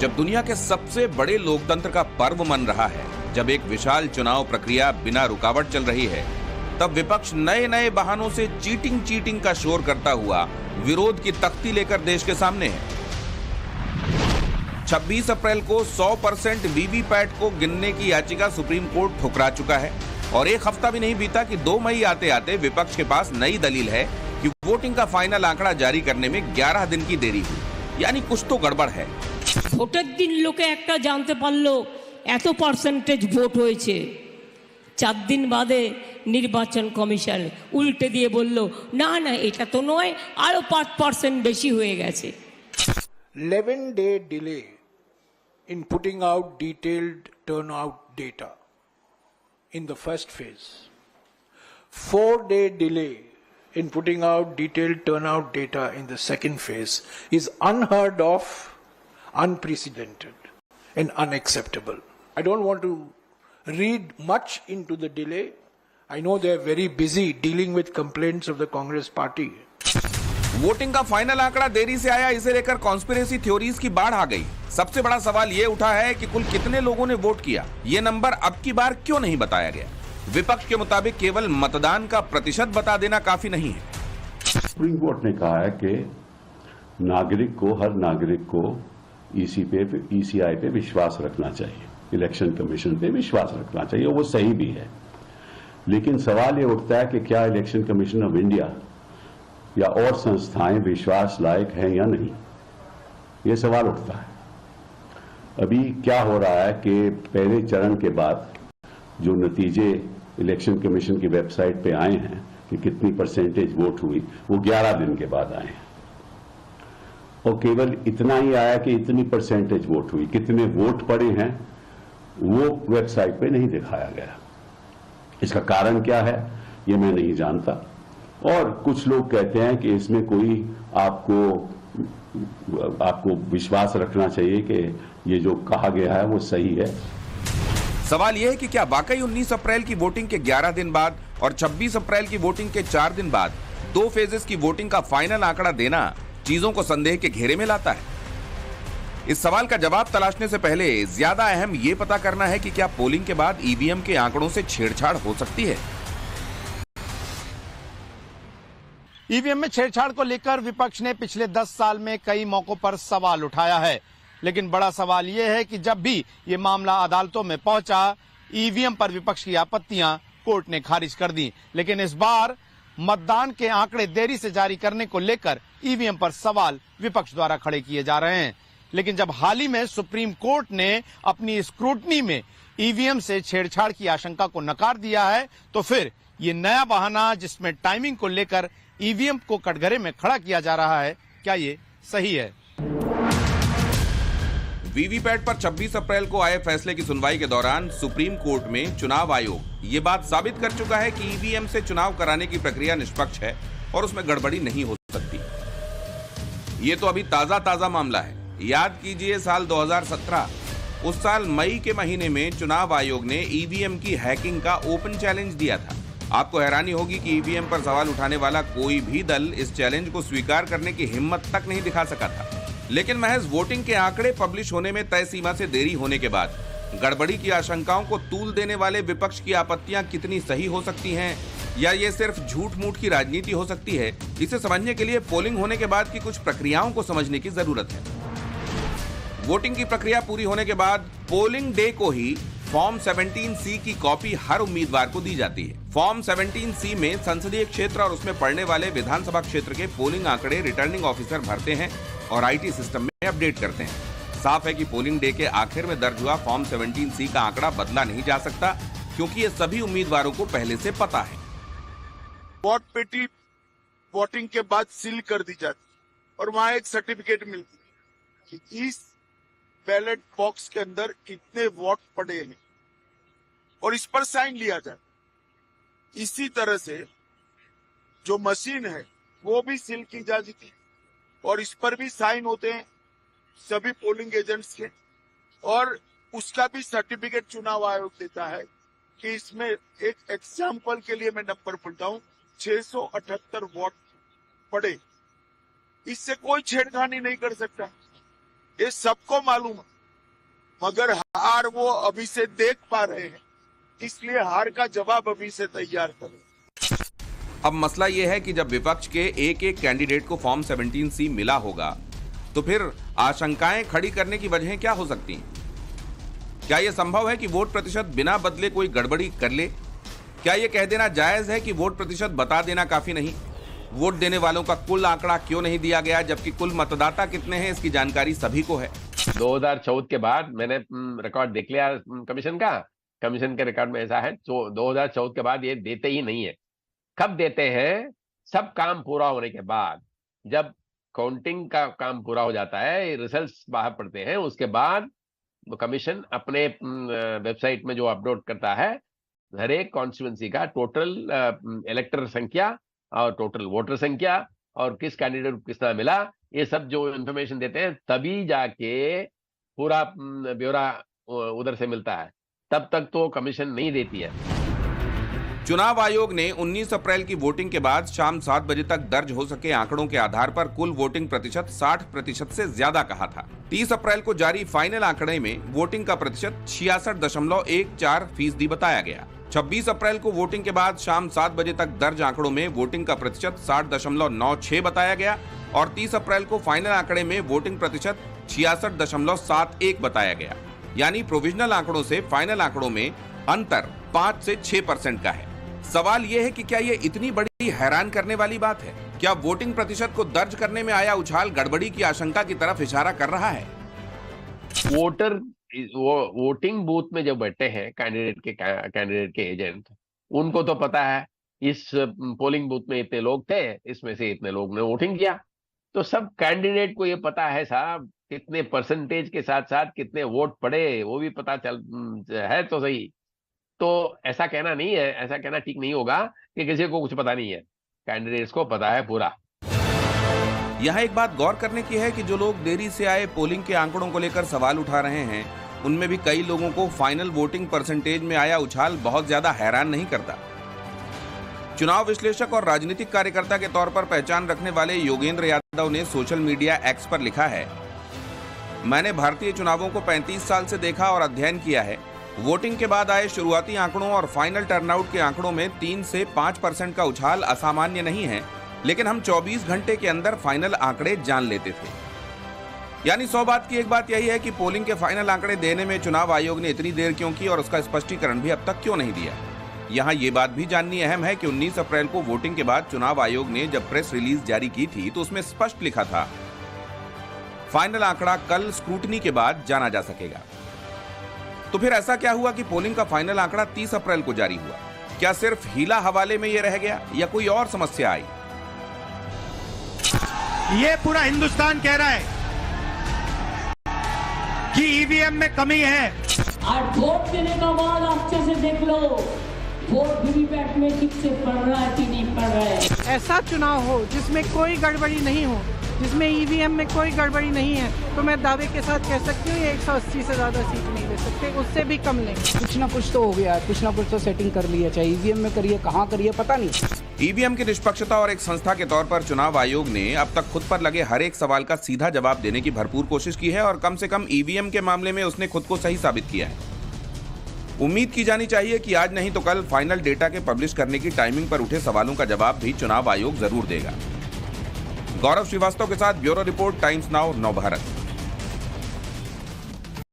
जब दुनिया के सबसे बड़े लोकतंत्र का पर्व मन रहा है, जब एक विशाल चुनाव प्रक्रिया बिना रुकावट चल रही है, तब विपक्ष नए नए बहानों से चीटिंग का शोर करता हुआ विरोध की तख्ती लेकर देश के सामने है। 26 अप्रैल को 100% वीवीपैट को गिनने की याचिका सुप्रीम कोर्ट ठुकरा चुका है और एक हफ्ता भी नहीं बीता कि 2 मई आते आते विपक्ष के पास नई दलील है कि वोटिंग का फाइनल आंकड़ा जारी करने में 11 दिन की देरी हुई, यानी कुछ तो गड़बड़ है। ভোটের দিন লোকে একটা জানতে পারলো এত পার্সেন্টেজ ভোট হয়েছে, 4 দিন বাদে নির্বাচন কমিশন উল্টে দিয়ে বলল না না এটা তো নয়, আরো 5% বেশি হয়ে গেছে। 11-day delay in putting out detailed turnout data in the first phase, 4-day delay in putting out detailed turnout data in the second phase is unheard of, unprecedented and unacceptable. I don't want to read much into the delay. I know they are very busy dealing with complaints of the Congress party. Voting का final आंकड़ा देरी से आया, इसे लेकर conspiracy theories की बाढ़ आ गई। सबसे बड़ा सवाल ये उठा है कि कुल कितने लोगों ने वोट किया, ये नंबर अब की बार क्यों नहीं बताया गया। विपक्ष के मुताबिक केवल मतदान का प्रतिशत बता देना काफी नहीं है। सुप्रीम कोर्ट ने कहा है कि हर नागरिक को ईसीआई पे विश्वास रखना चाहिए, इलेक्शन कमीशन पे विश्वास रखना चाहिए, वो सही भी है। लेकिन सवाल ये उठता है कि क्या इलेक्शन कमीशन ऑफ इंडिया या और संस्थाएं विश्वास लायक हैं या नहीं, ये सवाल उठता है। अभी क्या हो रहा है कि पहले चरण के बाद जो नतीजे इलेक्शन कमीशन की वेबसाइट पे आए हैं कि कितनी परसेंटेज वोट हुई, वो 11 दिन के बाद आए हैं और केवल इतना ही आया कि इतनी परसेंटेज वोट हुई, कितने वोट पड़े हैं वो वेबसाइट पे नहीं दिखाया गया। इसका कारण क्या है ये मैं नहीं जानता और कुछ लोग कहते हैं कि इसमें कोई आपको विश्वास रखना चाहिए कि ये जो कहा गया है वो सही है। सवाल यह है कि क्या वाकई 19 अप्रैल की वोटिंग के 11 दिन बाद और 26 अप्रैल की वोटिंग के 4 दिन बाद 2 फेजेस की वोटिंग का फाइनल आंकड़ा देना चीजों को संदेह के घेरे में लाता है। इस सवाल का जवाब तलाशने से पहले ज्यादा अहम यह पता करना है कि क्या पोलिंग के बाद ईवीएम के आंकड़ों से छेड़छाड़ हो सकती है। ईवीएम में छेड़छाड़ को लेकर विपक्ष ने पिछले 10 साल में कई मौकों पर सवाल उठाया है, लेकिन बड़ा सवाल यह है कि जब भी ये मामला अदालतों में पहुंचा, ईवीएम पर विपक्ष की आपत्तियां कोर्ट ने खारिज कर दी। लेकिन इस बार मतदान के आंकड़े देरी से जारी करने को लेकर ईवीएम पर सवाल विपक्ष द्वारा खड़े किए जा रहे हैं। लेकिन जब हाल ही में सुप्रीम कोर्ट ने अपनी स्क्रूटनी में ईवीएम से छेड़छाड़ की आशंका को नकार दिया है, तो फिर ये नया बहाना जिसमें टाइमिंग को लेकर ईवीएम को कटघरे में खड़ा किया जा रहा है, क्या ये सही है? वीवीपैट पर 26 अप्रैल को आए फैसले की सुनवाई के दौरान सुप्रीम कोर्ट में चुनाव आयोग ये बात साबित कर चुका है कि ईवीएम से चुनाव कराने की प्रक्रिया निष्पक्ष है और उसमें गड़बड़ी नहीं हो सकती। ये तो अभी ताजा मामला है। याद कीजिए साल 2017, उस साल मई के महीने में चुनाव आयोग ने ईवीएम की हैकिंग का ओपन चैलेंज दिया था। आपको हैरानी होगी कि ईवीएम पर सवाल उठाने वाला कोई भी दल इस चैलेंज को स्वीकार करने की हिम्मत तक नहीं दिखा सका था। लेकिन महज वोटिंग के आंकड़े पब्लिश होने में तय सीमा से देरी होने के बाद गड़बड़ी की आशंकाओं को तूल देने वाले विपक्ष की आपत्तियां कितनी सही हो सकती हैं या ये सिर्फ झूठ मूठ की राजनीति हो सकती है, इसे समझने के लिए पोलिंग होने के बाद की कुछ प्रक्रियाओं को समझने की जरूरत है। वोटिंग की प्रक्रिया पूरी होने के बाद पोलिंग डे को ही फॉर्म 17C की कॉपी हर उम्मीदवार को दी जाती है। फॉर्म 17C में संसदीय क्षेत्र और उसमें पड़ने वाले विधानसभा क्षेत्र के पोलिंग आंकड़े रिटर्निंग ऑफिसर भरते हैं और आईटी सिस्टम में अपडेट करते हैं। साफ है कि पोलिंग डे के आखिर में दर्ज हुआ फॉर्म 17C का आंकड़ा बदला नहीं जा सकता, क्योंकि ये सभी उम्मीदवारों को पहले से पता है। वोट पेटी वोटिंग के बाद सील कर दी जाती और वहां एक सर्टिफिकेट मिलती कि इस बैलेट बॉक्स के अंदर कितने वोट पड़े हैं और इस पर साइन लिया जाए। इसी तरह से जो मशीन है वो भी सील की जाती है और इस पर भी साइन होते हैं सभी पोलिंग एजेंट्स के, और उसका भी सर्टिफिकेट चुनाव आयोग देता है कि इसमें एक एग्जाम्पल के लिए मैं नंबर बोलता हूँ 678 वोट पड़े। इससे कोई छेड़खानी नहीं कर सकता, ये सबको मालूम है। मगर हार वो अभी से देख पा रहे हैं, इसलिए हार का जवाब अभी से तैयार करें। अब मसला यह है कि जब विपक्ष के एक एक कैंडिडेट को फॉर्म 17C मिला होगा तो फिर आशंकाएं खड़ी करने की वजहें क्या हो सकती हैं? क्या यह संभव है कि वोट प्रतिशत बिना बदले कोई गड़बड़ी कर ले? क्या यह कह देना जायज है कि वोट प्रतिशत बता देना काफी नहीं? वोट देने वालों का कुल आंकड़ा क्यों नहीं दिया गया, जबकि कुल मतदाता कितने हैं इसकी जानकारी सभी को है? 2014 के बाद मैंने रिकॉर्ड देख लिया कमीशन के रिकॉर्ड में ऐसा है, तो 2014 के बाद ये देते ही नहीं है। कब देते हैं? सब काम पूरा होने के बाद, जब काउंटिंग का काम पूरा हो जाता है, रिजल्ट्स बाहर पड़ते हैं, उसके बाद कमीशन अपने वेबसाइट में जो अपलोड करता है हर एक कॉन्स्टिट्यूंसी का टोटल इलेक्टर संख्या और टोटल वोटर संख्या और किस कैंडिडेट को कितना मिला, ये सब जो इंफॉर्मेशन देते हैं, तभी जाके पूरा ब्यौरा उधर से मिलता है। तब तक तो कमीशन नहीं देती है। चुनाव आयोग ने 19 अप्रैल की वोटिंग के बाद शाम 7 बजे तक दर्ज हो सके आंकड़ों के आधार पर कुल वोटिंग प्रतिशत 60% से ज्यादा कहा था। 30 अप्रैल को जारी फाइनल आंकड़े में वोटिंग का प्रतिशत 66.14% बताया गया। 26 अप्रैल को वोटिंग के बाद शाम 7 बजे तक दर्ज आंकड़ों में वोटिंग का प्रतिशत 60.96 बताया गया और 30 अप्रैल को फाइनल आंकड़े में वोटिंग प्रतिशत 66.71 बताया गया। यानी प्रोविजनल आंकड़ों से फाइनल आंकड़ों में अंतर 5 से 6% का है। सवाल यह है कि क्या यह इतनी बड़ी हैरान करने वाली बात है? क्या वोटिंग प्रतिशत को दर्ज करने में आया उछाल गड़बड़ी की आशंका की तरफ इशारा कर रहा है? वोटिंग बूथ में जब बैठे हैं कैंडिडेट के एजेंट, उनको तो पता है इस पोलिंग बूथ में इतने लोग थे, इसमें से इतने लोग ने वोटिंग किया, तो सब कैंडिडेट को ये पता है साहब कितने परसेंटेज के साथ साथ कितने वोट पड़े, वो भी पता चल है तो सही। तो ऐसा कहना नहीं है, ऐसा कहना ठीक नहीं होगा कि किसी को कुछ पता नहीं है। कैंडिडेट्स को पता है पूरा। यहाँ एक बात गौर करने की है कि जो लोग देरी से आए पोलिंग के आंकड़ों को लेकर सवाल उठा रहे हैं, उनमें भी कई लोगों को फाइनल वोटिंग परसेंटेज में आया उछाल बहुत ज्यादा हैरान नहीं करता। चुनाव विश्लेषक और राजनीतिक कार्यकर्ता के तौर पर पहचान रखने वाले योगेंद्र यादव ने सोशल मीडिया एक्स पर लिखा है, मैंने भारतीय चुनावों को 35 साल से देखा और अध्ययन किया है। वोटिंग के बाद आए शुरुआती आंकड़ों और फाइनल टर्नआउट के आंकड़ों में 3 से 5% का उछाल असामान्य नहीं है, लेकिन हम 24 घंटे के अंदर फाइनल आंकड़े जान लेते थे। यानी 100 बात की एक बात यही है कि पोलिंग के फाइनल आंकड़े देने में चुनाव आयोग ने इतनी देर क्यों की और उसका स्पष्टीकरण भी अब तक क्यों नहीं दिया। यहाँ ये बात भी जाननी अहम है कि 19 अप्रैल को वोटिंग के बाद चुनाव आयोग ने जब प्रेस रिलीज जारी की थी तो उसमें स्पष्ट लिखा था, फाइनल आंकड़ा कल स्क्रूटनी के बाद जाना जा सकेगा। तो फिर ऐसा क्या हुआ कि पोलिंग का फाइनल आंकड़ा 30 अप्रैल को जारी हुआ? क्या सिर्फ हीला हवाले में यह रह गया या कोई और समस्या आई? ये पूरा हिंदुस्तान कह रहा है कि ईवीएम में कमी है। और वोट देने का बाद अच्छे से देख लो वोट वीवीपैट में ठीक से पड़ रहा है कि नहीं पड़ रहा है। ऐसा चुनाव हो जिसमें कोई गड़बड़ी नहीं हो, जिसमें ईवीएम में कोई गड़बड़ी नहीं है, तो मैं दावे के साथ कह सकती हूँ ये 180 से ज्यादा सीट नहीं ले सकते, उससे भी कम लेंगे। कुछ ना कुछ तो हो गया, कुछ ना कुछ तो सेटिंग कर लिया, चाहे ईवीएम में करिए, कहाँ करिए पता नहीं। ईवीएम की निष्पक्षता और एक संस्था के तौर पर चुनाव आयोग ने अब तक खुद पर लगे हर एक सवाल का सीधा जवाब देने की भरपूर कोशिश की है और कम से कम ईवीएम के मामले में उसने खुद को सही साबित किया है। उम्मीद की जानी चाहिए कि आज नहीं तो कल फाइनल डेटा के पब्लिश करने की टाइमिंग पर उठे सवालों का जवाब भी चुनाव आयोग जरूर देगा। गौरव श्रीवास्तव के साथ ब्यूरो रिपोर्ट, टाइम्स नाउ, नव भारत।